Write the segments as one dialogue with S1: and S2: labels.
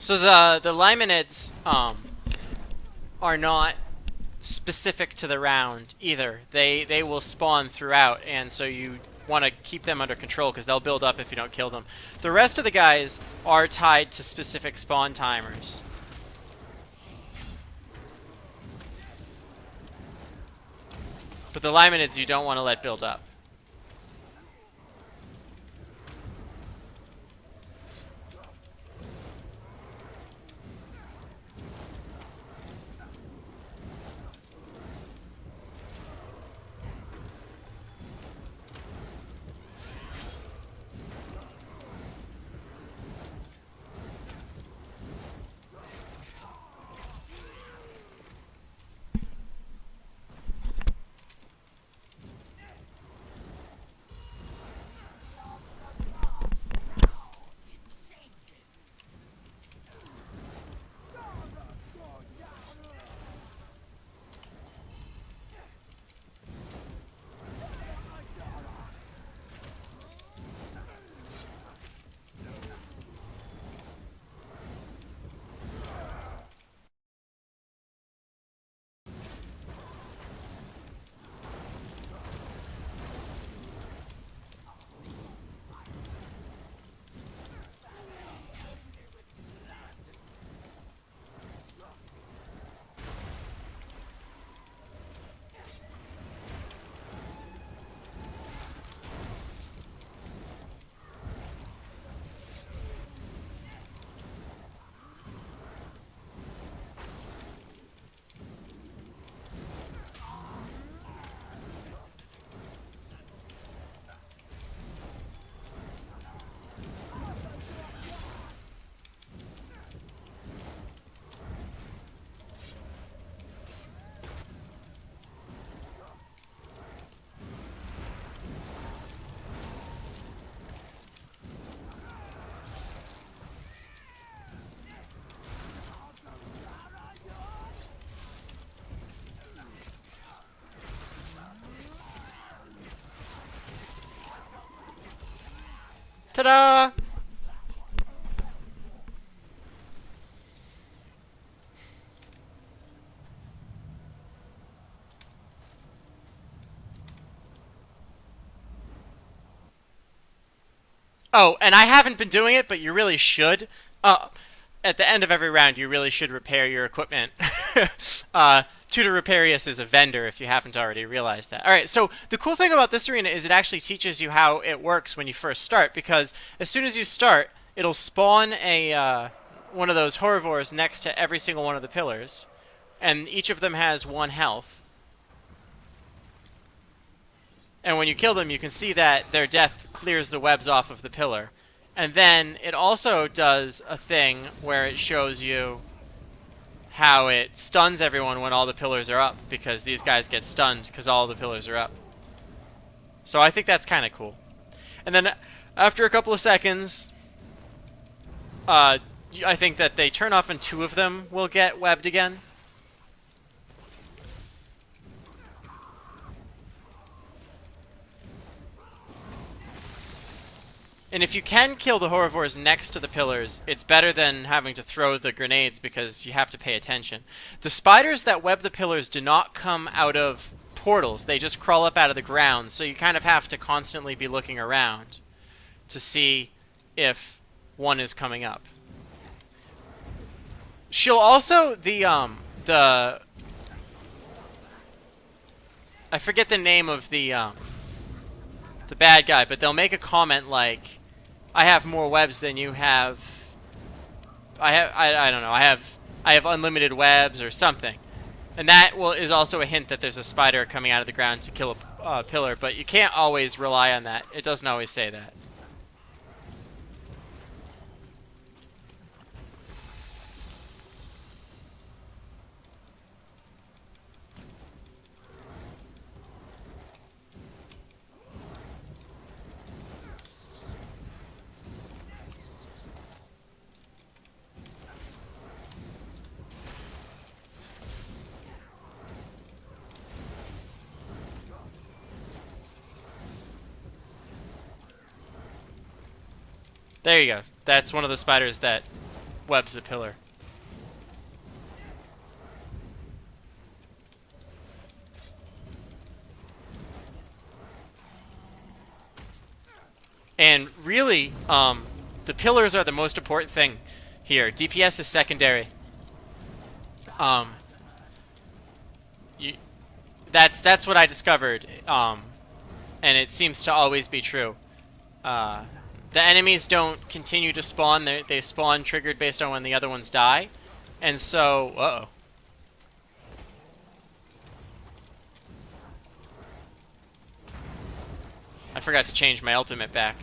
S1: So the Lymenids are not specific to the round either. They will spawn throughout, and so you want to keep them under control because they'll build up if you don't kill them. The rest of the guys are tied to specific spawn timers. But the Lymenids you don't want to let build up. Ta-da! Oh, and I haven't been doing it, but you really should. At the end of every round, you really should repair your equipment. Tutor Reparius is a vendor, if you haven't already realized that. All right, so the cool thing about this arena is it actually teaches you how it works when you first start, because as soon as you start, it'll spawn a one of those horrivores next to every single one of the pillars, and each of them has 1 health. And when you kill them, you can see that their death clears the webs off of the pillar. And then it also does a thing where it shows you how it stuns everyone when all the pillars are up, because these guys get stunned because all the pillars are up. So I think that's kind of cool. And then after a couple of seconds, I think that they turn off and 2 of them will get webbed again. And if you can kill the horrivores next to the pillars, it's better than having to throw the grenades because you have to pay attention. The spiders that web the pillars do not come out of portals. They just crawl up out of the ground, so you kind of have to constantly be looking around to see if one is coming up. She'll also, I forget the name of the bad guy, but they'll make a comment like, I have more webs than you have. I don't know. I have unlimited webs or something. And that is also a hint that there's a spider coming out of the ground to kill a pillar, but you can't always rely on that. It doesn't always say that. There you go. That's one of the spiders that webs the pillar. And really, the pillars are the most important thing here. DPS is secondary. Um, you, that's what I discovered, and it seems to always be true. Uh, the enemies don't continue to spawn. They spawn triggered based on when the other ones die. And so, uh-oh. I forgot to change my ultimate back.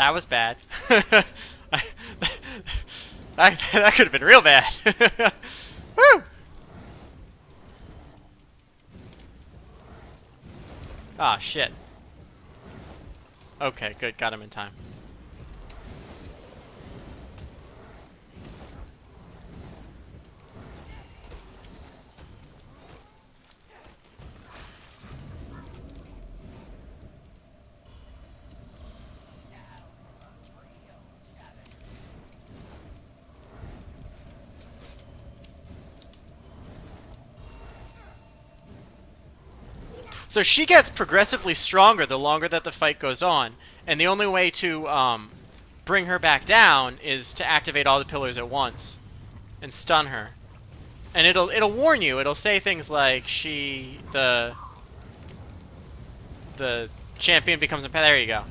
S1: That was bad. That could have been real bad. Woo! Ah, shit. Okay, good. Got him in time. So she gets progressively stronger the longer that the fight goes on, and the only way to bring her back down is to activate all the pillars at once and stun her. And it'll warn you. It'll say things like the champion becomes a there you go.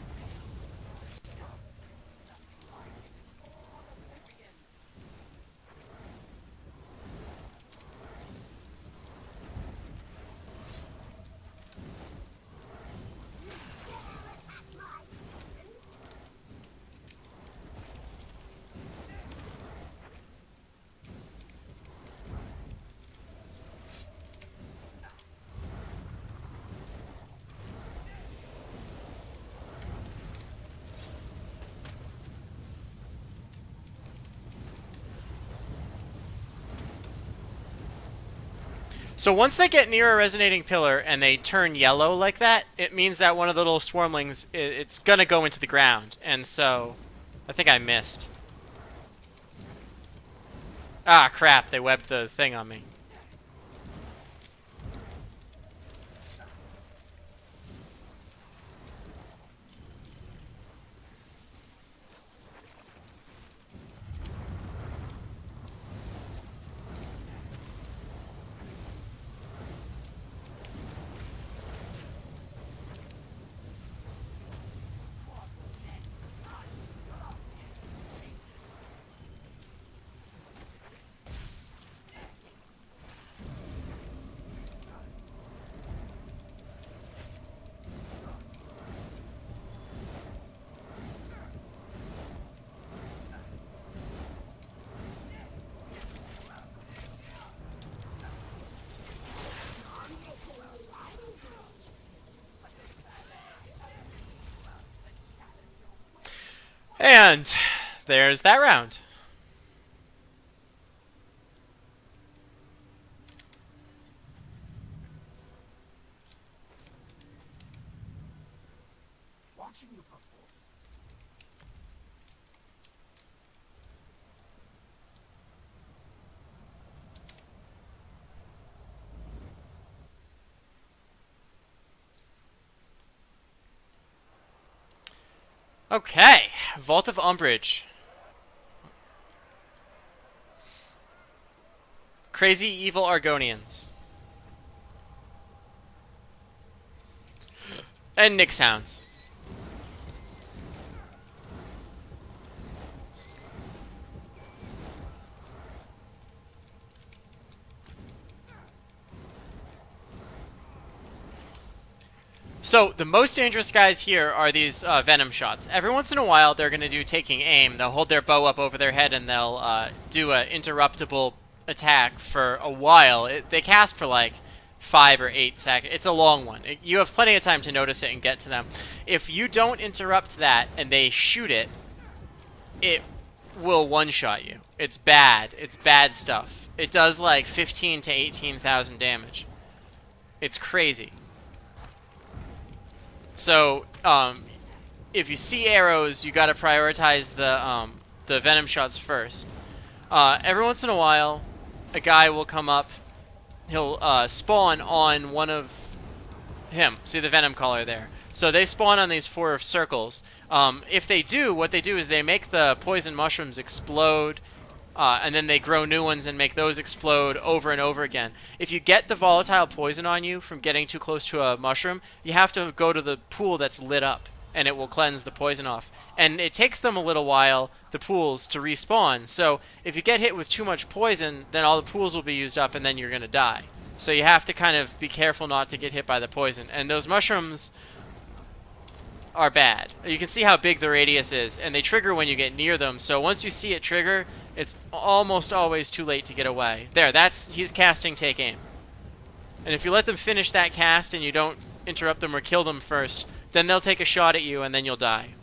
S1: So once they get near a resonating pillar and they turn yellow like that, it means that one of the little swarmlings, it's gonna go into the ground. And so, I think I missed. Ah, crap, they webbed the thing on me. And there's that round. Okay, Vault of Umbrage. Crazy evil Argonians. And Nyx Hounds. So, the most dangerous guys here are these Venom shots. Every once in a while, they're going to do taking aim. They'll hold their bow up over their head and they'll do an interruptible attack for a while. They cast for like 5 or 8 seconds. It's a long one. You have plenty of time to notice it and get to them. If you don't interrupt that and they shoot it, it will one-shot you. It's bad. It's bad stuff. It does like 15 to 18,000 damage. It's crazy. So, if you see arrows, you gotta prioritize the venom shots first. Every once in a while, a guy will come up. He'll spawn on one of him. See the venom collar there. So they spawn on these 4 circles. If they do, what they do is they make the poison mushrooms explode, and then they grow new ones and make those explode over and over again. If you get the volatile poison on you from getting too close to a mushroom, you have to go to the pool that's lit up, and it will cleanse the poison off. And it takes them a little while, the pools, to respawn. So if you get hit with too much poison, then all the pools will be used up, and then you're going to die. So you have to kind of be careful not to get hit by the poison. And those mushrooms are bad. You can see how big the radius is, and they trigger when you get near them. So once you see it trigger, it's almost always too late to get away. There, he's casting Take Aim. And if you let them finish that cast and you don't interrupt them or kill them first, then they'll take a shot at you and then you'll die.